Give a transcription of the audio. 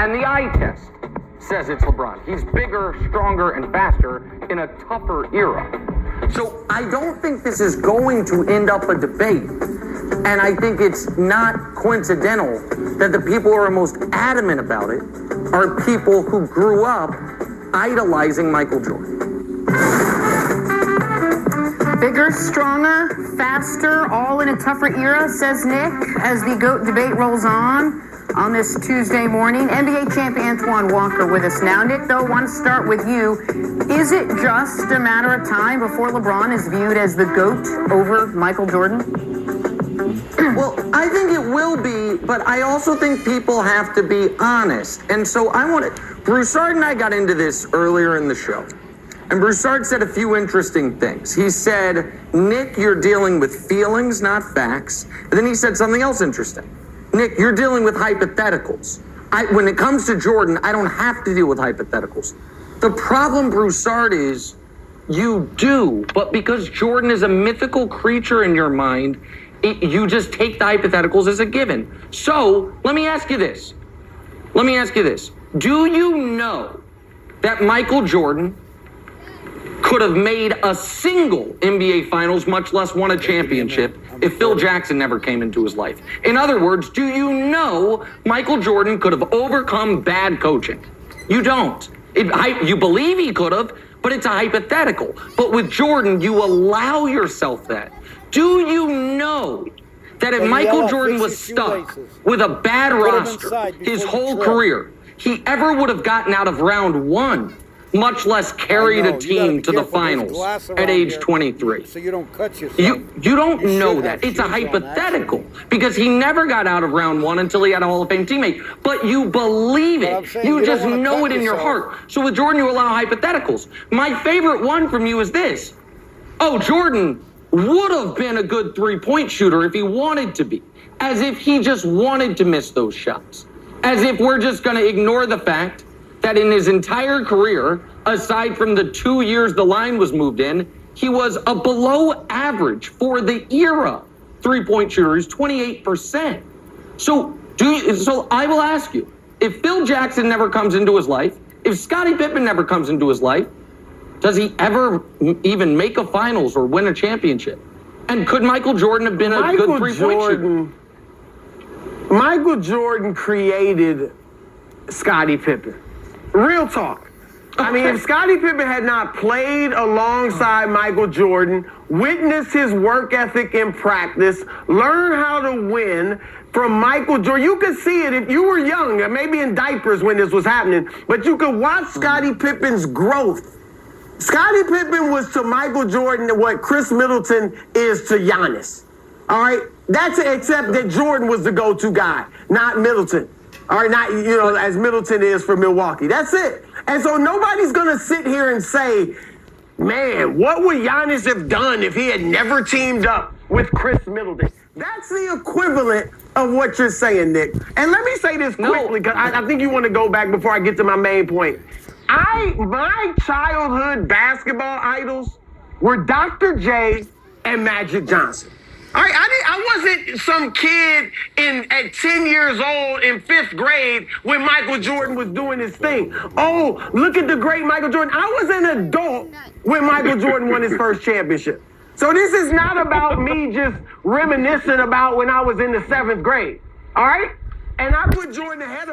And the eye test says it's LeBron. He's bigger, stronger, and faster in a tougher era. So I don't think this is going to end up a debate. And I think it's not coincidental that the people who are most adamant about it are people who grew up idolizing Michael Jordan. Bigger, stronger, faster, all in a tougher era, says Nick, as the GOAT debate rolls on this Tuesday morning. NBA champ Antoine Walker with us now. Nick, though, I want to start with you. Is it just a matter of time before LeBron is viewed as the GOAT over Michael Jordan? Well, I think it will be, but I also think people have to be honest. And so Broussard and I got into this earlier in the show. And Broussard said a few interesting things. He said, Nick, you're dealing with feelings, not facts. And then he said something else interesting. Nick, you're dealing with hypotheticals. When it comes to Jordan, I don't have to deal with hypotheticals. The problem, Broussard, is you do, but because Jordan is a mythical creature in your mind, you just take the hypotheticals as a given. So let me ask you this. Do you know that Michael Jordan could have made a single NBA Finals, much less won a championship, if Phil Jackson never came into his life? In other words, do you know Michael Jordan could have overcome bad coaching? You don't. You believe he could have, but it's a hypothetical. But with Jordan, you allow yourself that. Do you know that if Michael Jordan was stuck with a bad roster his whole career, he ever would have gotten out of round one, much less carried a team to the finals at age 23? So you don't cut yourself. You don't know that. It's a hypothetical because he never got out of round one until he had a Hall of Fame teammate. But you believe it. You just know it in your heart. So with Jordan, you allow hypotheticals. My favorite one from you is this. Oh, Jordan would have been a good three-point shooter if he wanted to be. As if he just wanted to miss those shots. As if we're just going to ignore the fact that in his entire career, aside from the 2 years the line was moved in, he was a below average for the era three-point shooter. He's 28%. So I will ask you, if Phil Jackson never comes into his life, if Scottie Pippen never comes into his life, does he ever even make a finals or win a championship? And could Michael Jordan have been a good three-point shooter? Michael Jordan created Scottie Pippen. Real talk. I mean, if Scottie Pippen had not played alongside Michael Jordan, witnessed his work ethic in practice, learned how to win from Michael Jordan, you could see it if you were young, maybe in diapers when this was happening, but you could watch Scottie Pippen's growth. Scottie Pippen was to Michael Jordan what Chris Middleton is to Giannis. All right? That's except that Jordan was the go-to guy, not Middleton. All right, not, as Middleton is for Milwaukee. That's it. And so nobody's going to sit here and say, man, what would Giannis have done if he had never teamed up with Chris Middleton? That's the equivalent of what you're saying, Nick. And let me say this quickly, because I think you want to go back before I get to my main point. My childhood basketball idols were Dr. J and Magic Johnson. All right, I wasn't some kid at 10 years old in 5th grade when Michael Jordan was doing his thing. Oh, look at the great Michael Jordan. I was an adult when Michael Jordan won his first championship. So this is not about me just reminiscing about when I was in the 7th grade. All right? And I put Jordan ahead of